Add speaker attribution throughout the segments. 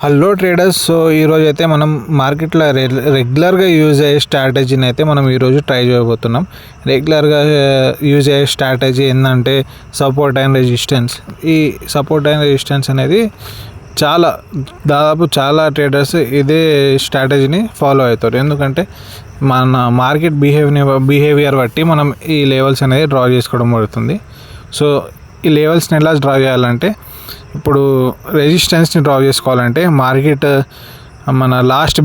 Speaker 1: Hello traders. So ఈరోజు అయితే మనం మార్కెట్లో రెగ్యులర్గా యూజ్ అయ్యే స్ట్రాటజీని అయితే మనం ఈరోజు ట్రై చేయబోతున్నాం. రెగ్యులర్గా యూజ్ అయ్యే స్ట్రాటజీ ఏంటంటే సపోర్ట్ అండ్ రెసిస్టెన్స్. ఈ సపోర్ట్ అండ్ రెసిస్టెన్స్ అనేది దాదాపు చాలా ట్రేడర్స్ ఇదే స్ట్రాటజీని ఫాలో అవుతారు. ఎందుకంటే మన మార్కెట్ బిహేవియర్ బట్టి మనం ఈ లెవెల్స్ అనేది డ్రా చేసుకోవడం పడుతుంది. సో ఈ లెవెల్స్ని ఎలా డ్రా చేయాలంటే, ఇప్పుడు రెసిస్టెన్స్ని డ్రా చేసుకోవాలంటే మార్కెట్ మన లాస్ట్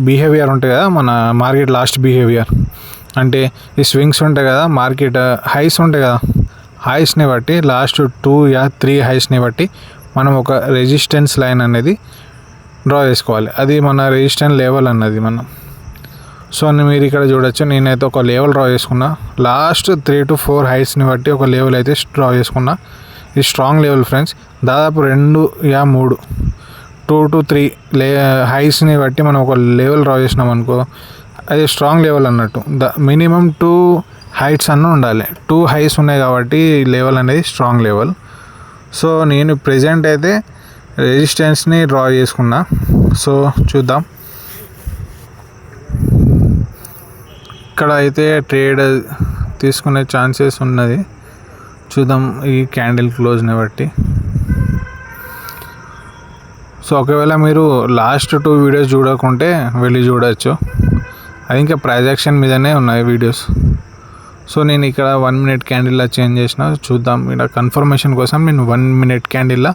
Speaker 1: బిహేవియర్ ఉంటుంది కదా, మన మార్కెట్ లాస్ట్ బిహేవియర్ అంటే ఈ స్వింగ్స్ ఉంటాయి కదా, మార్కెట్ హైస్ ఉంటాయి కదా, హైస్ని బట్టి లాస్ట్ 2 or 3 హైస్ని బట్టి మనం ఒక రెసిస్టెన్స్ లైన్ అనేది డ్రా చేసుకోవాలి. అది మన రెసిస్టెన్స్ లెవెల్ అన్నది మనం. సో మీరు ఇక్కడ చూడొచ్చు, నేనైతే ఒక లెవెల్ డ్రా చేసుకున్నా. లాస్ట్ 3 to 4 హైస్ని బట్టి ఒక లెవెల్ అయితే డ్రా చేసుకున్నా. ఇది స్ట్రాంగ్ లెవెల్ ఫ్రెండ్స్. దాదాపు 2 or 3 2 to 3 హైస్ని బట్టి మనం ఒక లెవెల్ డ్రా చేసినాం అనుకో, అది స్ట్రాంగ్ లెవెల్ అన్నట్టు. మినిమం 2 హైట్స్ అన్న ఉండాలి. 2 హైస్ ఉన్నాయి కాబట్టి లెవెల్ అనేది స్ట్రాంగ్ లెవెల్. సో నేను ప్రెజెంట్ అయితే రెసిస్టెన్స్ని డ్రా చేసుకున్నా. సో చూద్దాం, ఇక్కడ అయితే ట్రేడ్ తీసుకునే ఛాన్సెస్ ఉన్నది. చూద్దాం ఈ క్యాండిల్ క్లోజ్ని బట్టి. సో ఒకవేళ మీరు లాస్ట్ 2 వీడియోస్ చూడకుంటే వెళ్ళి చూడవచ్చు, అది ఇంకా ప్రైస్ యాక్షన్ మీదనే ఉన్నాయి వీడియోస్. సో నేను ఇక్కడ 1 minute క్యాండిల్లా చేంజ్ చేసిన. చూద్దాం, ఇక్కడ కన్ఫర్మేషన్ కోసం నేను 1 minute క్యాండిల్లా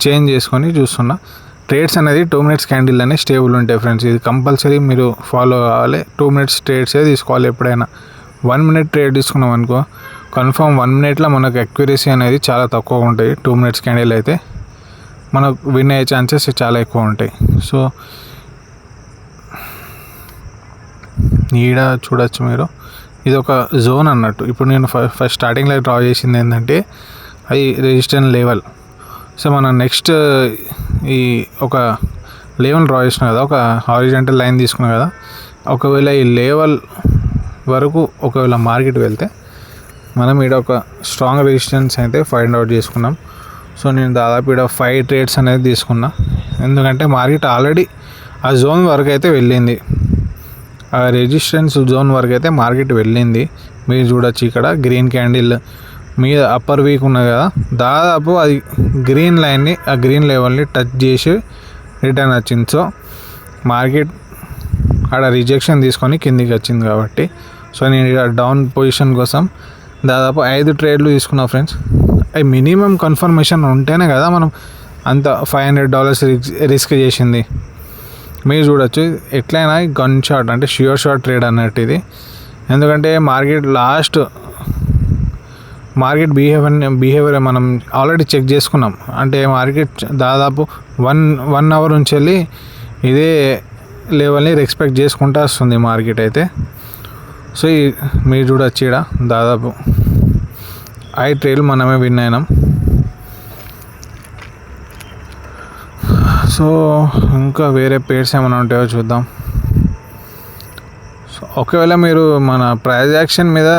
Speaker 1: చేంజ్ చేసుకొని చూస్తున్నా. ట్రేడ్స్ అనేది 2 minutes క్యాండిల్లోనే స్టేబుల్ ఉంటాయి ఫ్రెండ్స్. ఇది కంపల్సరీ మీరు ఫాలో కావాలి. 2 minutes ట్రేడ్సే తీసుకోవాలి ఎప్పుడైనా. 1 minute ట్రేడ్ తీసుకున్నాం అనుకో, కన్ఫర్మ్ 1 minuteలో మనకు అక్యురసీ అనేది చాలా తక్కువ ఉంటాయి. 2 minutes క్యాండిల్ అయితే మనకు విన్ అయ్యే ఛాన్సెస్ చాలా ఎక్కువ ఉంటాయి. సో ఈడ చూడొచ్చు మీరు, ఇది ఒక జోన్ అన్నట్టు. ఇప్పుడు నేను ఫస్ట్ స్టార్టింగ్లో డ్రా చేసింది ఏంటంటే అది రెసిస్టెన్స్ లెవెల్. సో మనం నెక్స్ట్ ఈ ఒక లెవెల్ డ్రా చేసినాం కదా, ఒక హారిజాంటల్ లైన్ తీసుకున్నాం కదా. ఒకవేళ ఈ లెవెల్ వరకు ఒకవేళ మార్కెట్ వెళ్తే మనం ఇక్కడ ఒక స్ట్రాంగ్ రెసిస్టెన్స్ అయితే ఫైండ్ అవుట్ చేసుకున్నాం. సో నేను దాదాపు ఇక్కడ 5 ట్రేడ్స్ అనేది తీసుకున్నా. ఎందుకంటే మార్కెట్ ఆల్రెడీ ఆ జోన్ వరకు అయితే వెళ్ళింది, ఆ రెసిస్టెన్స్ జోన్ వరకు అయితే మార్కెట్ వెళ్ళింది. మీరు చూడొచ్చు ఇక్కడ గ్రీన్ క్యాండిల్ మీద అప్పర్ వీక్ ఉన్నది కదా, దాదాపు అది గ్రీన్ లైన్ని, ఆ గ్రీన్ లెవెల్ని టచ్ చేసి రిటర్న్ వచ్చింది. సో మార్కెట్ ఆడ రిజెక్షన్ తీసుకొని కిందికి వచ్చింది కాబట్టి, సో నేను ఇక్కడ డౌన్ పొజిషన్ కోసం దాదాపు 5 ట్రేడ్లు తీసుకున్నా ఫ్రెండ్స్. అవి మినిమం కన్ఫర్మేషన్ ఉంటేనే కదా మనం అంత $500 రిస్క్ చేసింది. మీరు చూడొచ్చు, ఎట్లయినా గన్ షాట్ అంటే ష్యూర్ షాట్ ట్రేడ్ అన్నట్టు ఇది. ఎందుకంటే మార్కెట్ బిహేవియర్ మనం ఆల్రెడీ చెక్ చేసుకున్నాం. అంటే మార్కెట్ దాదాపు 1 hour నుంచి వెళ్ళి ఇదే లెవెల్ని రెస్పెక్ట్ చేసుకుంటూ వస్తుంది మార్కెట్ అయితే. సో మీరు చూడొచ్చు ఇక్కడ దాదాపు 5 ట్రేడ్లు మనమే విన్ అయినాం. సో ఇంకా వేరే పేర్స్ ఏమైనా ఉంటాయో చూద్దాం. సో ఒకవేళ మీరు మన ప్రైజ్ యాక్షన్ మీద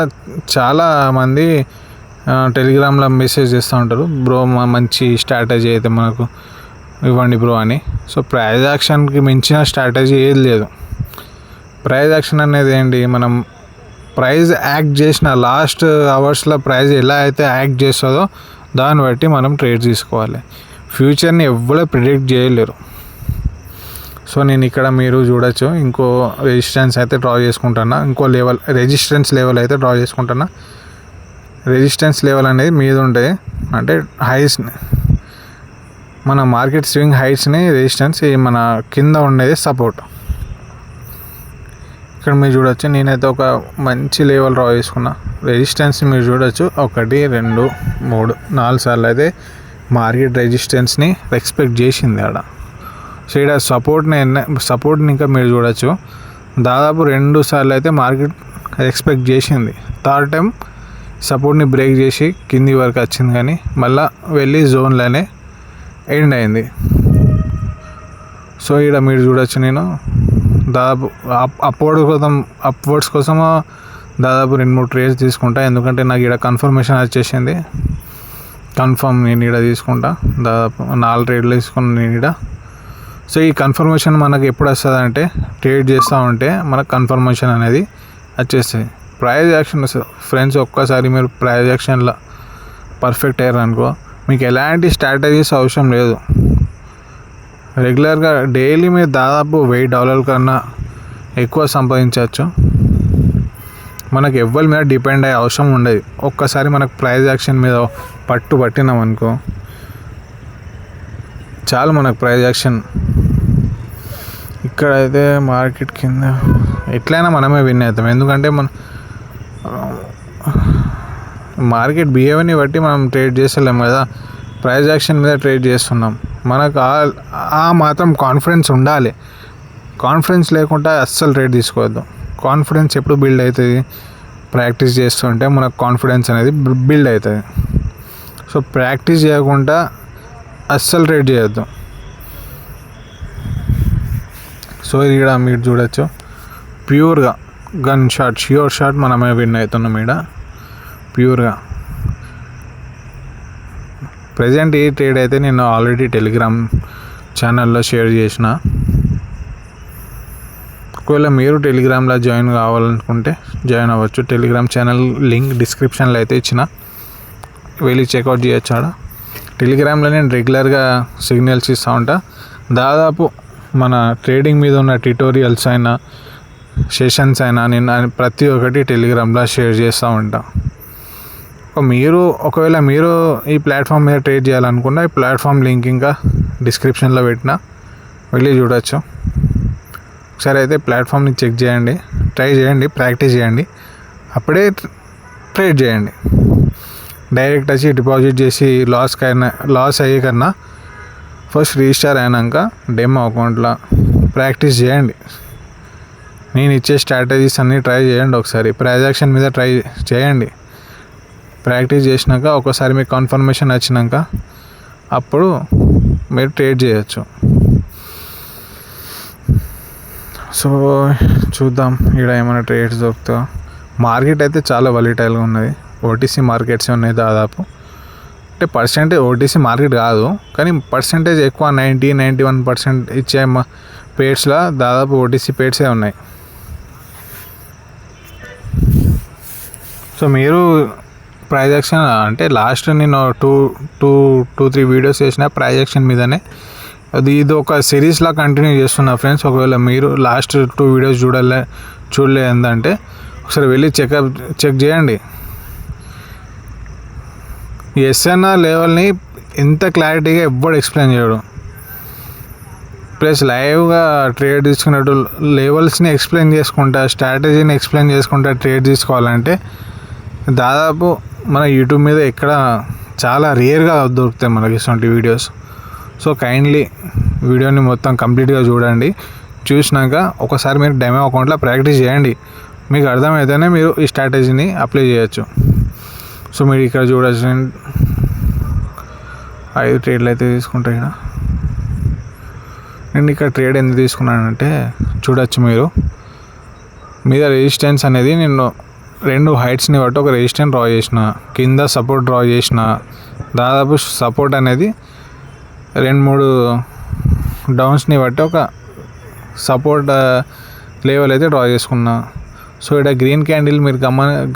Speaker 1: చాలామంది టెలిగ్రామ్లో మెసేజ్ చేస్తూ ఉంటారు, బ్రో మంచి స్ట్రాటజీ అయితే మనకు ఇవ్వండి బ్రో అని. సో ప్రైజ్ యాక్షన్కి మించిన స్ట్రాటజీ ఏది లేదు. ప్రైజ్ యాక్షన్ అనేది ఏంటి, మనం ప్రైజ్ యాక్ట్ చేసిన లాస్ట్ అవర్స్లో ప్రైజ్ ఎలా అయితే యాక్ట్ చేస్తుందో దాన్ని బట్టి మనం ట్రేడ్ తీసుకోవాలి. ఫ్యూచర్ని ఎవ్వరూ ప్రిడిక్ట్ చేయలేరు. సో నేను ఇక్కడ మీరు చూడొచ్చు, ఇంకో రెసిస్టెన్స్ అయితే డ్రా చేసుకుంటున్నా, ఇంకో లెవెల్ రెసిస్టెన్స్ లెవెల్ అయితే డ్రా చేసుకుంటున్నా. రెసిస్టెన్స్ లెవెల్ అనేది మీద ఉంటాయి, అంటే హైస్ని మన మార్కెట్ స్వింగ్ హైట్స్ని రెసిస్టెన్స్, మన కింద ఉండేది సపోర్ట్. ఇక్కడ మీరు చూడొచ్చు, నేనైతే ఒక మంచి లెవెల్ డ్రా చేసుకున్నా. రెసిస్టెన్స్ మీరు చూడొచ్చు, 1 2 3 4 సార్లు అయితే మార్కెట్ రెసిస్టెన్స్ని రెస్పెక్ట్ చేసింది ఆడ. సో ఇక్కడ సపోర్ట్ని ఇంకా మీరు చూడొచ్చు, దాదాపు 2 సార్లు అయితే మార్కెట్ ఎక్స్పెక్ట్ చేసింది. 3rd టైం సపోర్ట్ని బ్రేక్ చేసి కింది వరకు వచ్చింది, కానీ మళ్ళీ వెళ్ళి జోన్లోనే ఎండ్ అయింది. సో ఇక్కడ మీరు చూడొచ్చు, నేను దాదాపు అప్వర్డ్స్ కోసం దాదాపు 2-3 ట్రేడ్స్ తీసుకుంటా. ఎందుకంటే నాకు ఇక్కడ కన్ఫర్మేషన్ వచ్చేసింది. కన్ఫర్మ్ నేను ఇక్కడ తీసుకుంటా. దాదాపు 4 ట్రేడ్లు తీసుకున్నాను నేను ఇక్కడ. సో ఈ కన్ఫర్మేషన్ మనకు ఎప్పుడు వస్తుంది అంటే ట్రేడ్ చేస్తూ ఉంటే మనకు కన్ఫర్మేషన్ అనేది వచ్చేస్తుంది. ప్రైజ్ యాక్షన్ వస్తుంది ఫ్రెండ్స్. ఒక్కసారి మీరు ప్రైజ్ యాక్షన్లో పర్ఫెక్ట్ అయ్యారు అనుకో, మీకు ఎలాంటి స్ట్రాటజీస్ అవసరం లేదు. రెగ్యులర్గా డైలీ మీరు దాదాపు $1000 కన్నా ఎక్కువ సంపాదించవచ్చు. మనకు ఎవ్వరి మీద డిపెండ్ అయ్యే అవసరం ఉండదు. ఒక్కసారి మనకు ప్రైజ్ యాక్షన్ మీద పట్టినాం అనుకో చాలు, మనకు ప్రైజ్ యాక్షన్. ఇక్కడైతే మార్కెట్ కింద ఎట్లయినా మనమే విన్ అవుతాం. ఎందుకంటే మన మార్కెట్ బిహేవియర్ని బట్టి మనం ట్రేడ్ చేస్తలేం కదా, ప్రైజ్ యాక్షన్ మీద ట్రేడ్ చేస్తున్నాం. మనకు ఆ మాత్రం కాన్ఫిడెన్స్ ఉండాలి. కాన్ఫిడెన్స్ లేకుండా అస్సలు ట్రేడ్ తీసుకోవద్దు. కాన్ఫిడెన్స్ ఎప్పుడు బిల్డ్ అవుతుంది? ప్రాక్టీస్ చేస్తుంటే మనకు కాన్ఫిడెన్స్ అనేది బిల్డ్ అవుతుంది. సో ప్రాక్టీస్ చేయకుండా అస్సలు ట్రేడ్ చేయొద్దు. సో ఇక్కడ మీరు చూడొచ్చు, ప్యూర్గా గన్ షాట్, ష్యూర్ షాట్ మనమే విన్ అవుతున్నాం ఇక్కడ ప్యూర్గా. ప్రజెంట్ ఈ ట్రేడ్ అయితే నేను ఆల్రెడీ టెలిగ్రామ్ ఛానల్లో షేర్ చేసిన. ఒకవేళ మీరు టెలిగ్రామ్లో జాయిన్ కావాలనుకుంటే జాయిన్ అవ్వచ్చు. టెలిగ్రామ్ ఛానల్ లింక్ డిస్క్రిప్షన్లో అయితే ఇచ్చిన, వెళ్ళి చెక్అవుట్ చేయొచ్చు. ఆడ టెలిగ్రామ్లో నేను రెగ్యులర్గా సిగ్నల్స్ ఇస్తూ ఉంటా. దాదాపు మన ట్రేడింగ్ మీద ఉన్న ట్యుటోరియల్స్ అయినా సెషన్స్ అయినా నేను ప్రతి ఒక్కటి టెలిగ్రామ్లో షేర్ చేస్తూ ఉంటా. ఒకవేళ మీరు ఈ ప్లాట్ఫామ్ మీద ట్రేడ్ చేయాలనుకున్న ఈ ప్లాట్ఫామ్ లింక్ ఇంకా డిస్క్రిప్షన్లో పెట్టిన, వెళ్ళి చూడొచ్చు. ఒకసారి అయితే ప్లాట్ఫామ్ని చెక్ చేయండి, ట్రై చేయండి, ప్రాక్టీస్ చేయండి, అప్పుడే ట్రేడ్ చేయండి. డైరెక్ట్ వచ్చి డిపాజిట్ చేసి లాస్ అయ్యే కన్నా ఫస్ట్ రిజిస్టర్ అయినాక డెమో అకౌంట్లో ప్రాక్టీస్ చేయండి. నేను ఇచ్చే స్ట్రాటజీస్ అన్నీ ట్రై చేయండి. ఒకసారి ప్రైజ్ యాక్షన్ మీద ట్రై చేయండి. ప్రాక్టీస్ చేసినాక ఒకసారి మీకు కన్ఫర్మేషన్ వచ్చినాక అప్పుడు మీరు ట్రేడ్ చేయొచ్చు. సో చూద్దాం ఇక్కడ ఏమైనా ట్రేడ్స్ దొరుకుతా. మార్కెట్ అయితే చాలా వాలటైల్గా ఉన్నది. ఓటీసీ మార్కెట్స్ ఉన్నాయి దాదాపు. అంటే పర్సెంటేజ్ ఓటీసీ మార్కెట్ కాదు, కానీ పర్సెంటేజ్ ఎక్కువ 90-91% ఇచ్చే పేర్స్లో దాదాపు ఓటీసీ పేర్సే ఉన్నాయి. సో మీరు ప్రైజ్ యాక్షన్ అంటే లాస్ట్ నేను 2-3 వీడియోస్ చేసిన ప్రైజ్ యాక్షన్ మీదనే. ఇది ఒక సిరీస్లా కంటిన్యూ చేస్తున్నా ఫ్రెండ్స్. ఒకవేళ మీరు లాస్ట్ 2 వీడియోస్ చూడలేదంటే ఒకసారి వెళ్ళి చెక్ చేయండి. ఎస్ఎన్ఆర్ లెవెల్ని ఎంత క్లారిటీగా ఎవ్వడు ఎక్స్ప్లెయిన్ చేయడు. ప్లస్ లైవ్గా ట్రేడ్ తీసుకున్నట్టు లెవెల్స్ని ఎక్స్ప్లెయిన్ చేసుకుంటా, స్ట్రాటజీని ఎక్స్ప్లెయిన్ చేసుకుంటా ట్రేడ్ తీసుకోవాలంటే దాదాపు మన యూట్యూబ్ మీద ఎక్కడ చాలా రేర్గా దొరుకుతాయి మనకి ఇటువంటి వీడియోస్. సో కైండ్లీ వీడియోని మొత్తం కంప్లీట్గా చూడండి. చూసినాక ఒకసారి మీరు డెమో అకౌంట్లో ప్రాక్టీస్ చేయండి. మీకు అర్థమైతేనే మీరు ఈ స్ట్రాటజీని అప్లై చేయొచ్చు. సో మీరు ఇక్కడ చూడొచ్చు, 5 ట్రేడ్లు అయితే తీసుకుంటా. ఇక్కడ నేను ఇక్కడ ట్రేడ్ ఎందుకు తీసుకున్నానంటే చూడొచ్చు మీరు మీద రెసిస్టెన్స్ అనేది నేను 2 హైట్స్ని బట్టి ఒక రెసిస్టెన్స్ డ్రా చేసిన, కింద సపోర్ట్ డ్రా చేసిన. దాదాపు సపోర్ట్ అనేది 2-3 డౌన్స్ని బట్టి ఒక సపోర్ట్ లెవెల్ అయితే డ్రా చేసుకున్నా. సో ఇక్కడ గ్రీన్ క్యాండిల్ మీరు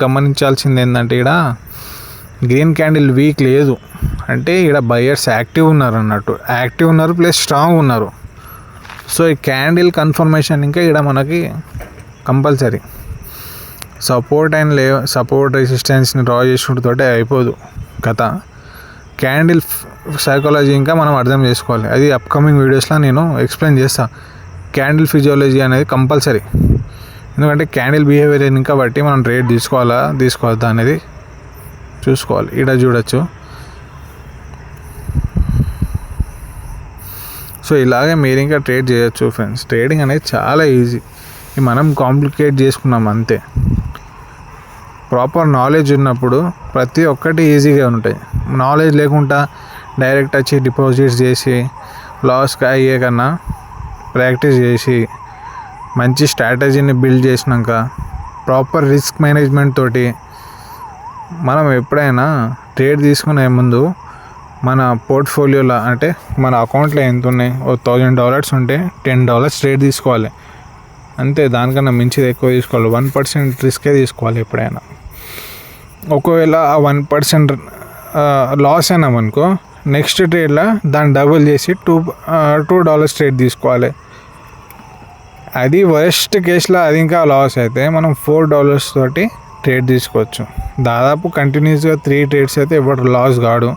Speaker 1: గమనించాల్సింది ఏంటంటే ఇక్కడ గ్రీన్ క్యాండిల్ వీక్ లేదు, అంటే ఇక్కడ బయర్స్ యాక్టివ్ ఉన్నారు అన్నట్టు. యాక్టివ్ ఉన్నారు ప్లస్ స్ట్రాంగ్ ఉన్నారు. సో ఈ క్యాండిల్ కన్ఫర్మేషన్ ఇంకా ఇక్కడ మనకి కంపల్సరీ. సపోర్ట్ అండ్ సపోర్ట్ రెసిస్టెన్స్ని డ్రా చేసుకుంటూ అయిపోదు కథ. క్యాండిల్ సైకాలజీ ఇంకా మనం అర్థం చేసుకోవాలి. అది అప్కమింగ్ వీడియోస్లో నేను ఎక్స్ప్లెయిన్ చేస్తాను. క్యాండిల్ ఫిజియాలజీ అనేది కంపల్సరీ. ఎందుకంటే క్యాండిల్ బిహేవియర్ ఇంకా బట్టి మనం ట్రేడ్ తీసుకోవద్దా అనేది చూసుకోవాలి. ఇక్కడ చూడొచ్చు. సో ఇలాగే మీరు ఇంకా ట్రేడ్ చేయొచ్చు ఫ్రెండ్స్. ట్రేడింగ్ అనేది చాలా ఈజీ. మనం కాంప్లికేట్ చేసుకున్నాం అంతే. ప్రాపర్ నాలెడ్జ్ ఉన్నప్పుడు ప్రతి ఒక్కటి ఈజీగా ఉంటాయి. నాలెడ్జ్ లేకుండా డైరెక్ట్ వచ్చి డిపాజిట్స్ చేసి లాస్ అయ్యే కన్నా ప్రాక్టీస్ చేసి మంచి స్ట్రాటజీని బిల్డ్ చేసినాక ప్రాపర్ రిస్క్ మేనేజ్మెంట్ తోటి మనం ఎప్పుడైనా ట్రేడ్ తీసుకునే ముందు మన పోర్ట్ఫోలియోలో అంటే మన అకౌంట్లో ఎంత ఉన్నాయి, ఓ $1,000 ఉంటే $10 ట్రేడ్ తీసుకోవాలి అంతే. దానికన్నా మించిది ఎక్కువ తీసుకోవాలి. 1% రిస్కే తీసుకోవాలి ఎప్పుడైనా. ఒకవేళ ఆ 1% లాస్ అయినామనుకో, నెక్స్ట్ ట్రేడ్లో దాన్ని డబుల్ చేసి $2 ట్రేడ్ తీసుకోవాలి. అది వర్స్ట్ కేసులో అది ఇంకా లాస్ అయితే మనం $4 తోటి ట్రేడ్ తీసుకోవచ్చు. దాదాపు కంటిన్యూస్గా 3 ట్రేడ్స్ అయితే ఎవరు లాస్ కాడు.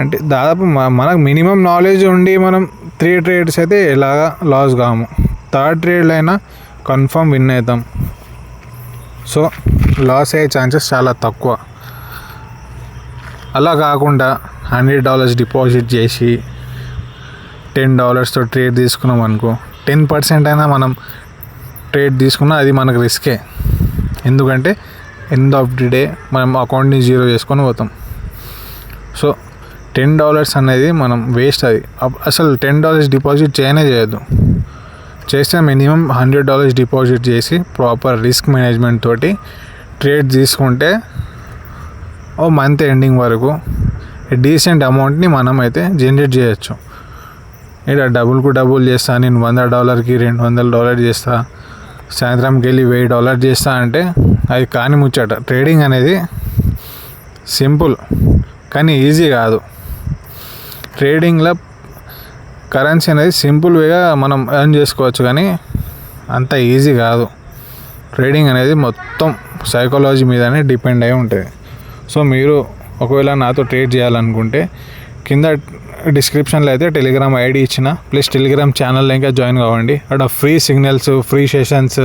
Speaker 1: అంటే దాదాపు మనకు మినిమం నాలెడ్జ్ ఉండి మనం 3 ట్రేడ్స్ అయితే ఎలాగా లాస్ కాము. 3rd ట్రేడ్లో అయినా కన్ఫర్మ్ విన్ అవుతాం. సో లాస్ అయ్యే ఛాన్సెస్ చాలా తక్కువ. అలా కాకుండా $100 డిపాజిట్ చేసి $10తో ట్రేడ్ తీసుకున్నాం అనుకో, 10% అయినా మనం ట్రేడ్ తీసుకున్నా అది మనకు రిస్కే. ఎందుకంటే ఎండ్ ఆఫ్ ది డే మనం అకౌంట్ని జీరో చేసుకొని పోతాం. సో $10 అనేది మనం వేస్ట్. అది అసలు $10 డిపాజిట్ చేయొద్దు. చేస్తే మినిమం $100 డిపాజిట్ చేసి ప్రాపర్ రిస్క్ మేనేజ్మెంట్ తోటి ట్రేడ్ తీసుకుంటే ఓ మంత్ ఎండింగ్ వరకు డీసెంట్ అమౌంట్ని మనం అయితే జనరేట్ చేయొచ్చు. ఇక్కడ డబుల్ చేస్తా, నేను $100కి $200 చేస్తా, సాయంత్రంకి వెళ్ళి $1000 చేస్తా అంటే అది కాని ముచ్చట. ట్రేడింగ్ అనేది సింపుల్ కానీ ఈజీ కాదు. ట్రేడింగ్లో కరెన్సీ అనేది సింపుల్ వేగా మనం ఎర్న్ చేసుకోవచ్చు కానీ అంత ఈజీ కాదు. ట్రేడింగ్ అనేది మొత్తం సైకాలజీ మీదనే డిపెండ్ అయి ఉంటుంది. సో మీరు ఒకవేళ నాతో ట్రేడ్ చేయాలనుకుంటే కింద డిస్క్రిప్షన్లో అయితే టెలిగ్రామ్ ఐడి ఇచ్చిన, ప్లస్ టెలిగ్రామ్ ఛానల్లో ఇంకా జాయిన్ కావండి. అక్కడ ఫ్రీ సిగ్నల్స్, ఫ్రీ సెషన్స్,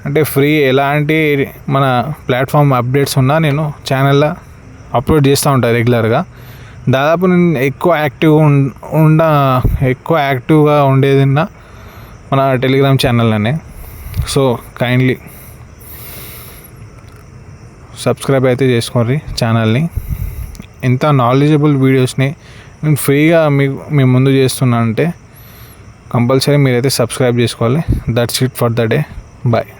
Speaker 1: అంటే ఫ్రీ ఎలాంటి మన ప్లాట్ఫామ్ అప్డేట్స్ ఉన్నా నేను ఛానల్లో అప్లోడ్ చేస్తూ ఉంటాను రెగ్యులర్గా. దాదాపు నేను ఎక్కువ యాక్టివ్గా ఉండేది మన టెలిగ్రామ్ ఛానల్లోనే. సో కైండ్లీ సబ్స్క్రైబ్ అయితే చేసుకోండి ఛానల్ని. ఇంత నాలెడ్జబుల్ వీడియోస్ని నేను ఫ్రీగా మీ ముందు చేస్తున్నా అంటే కంపల్సరీ మీరైతే సబ్స్క్రైబ్ చేసుకోవాలి. That's it for the day. Bye.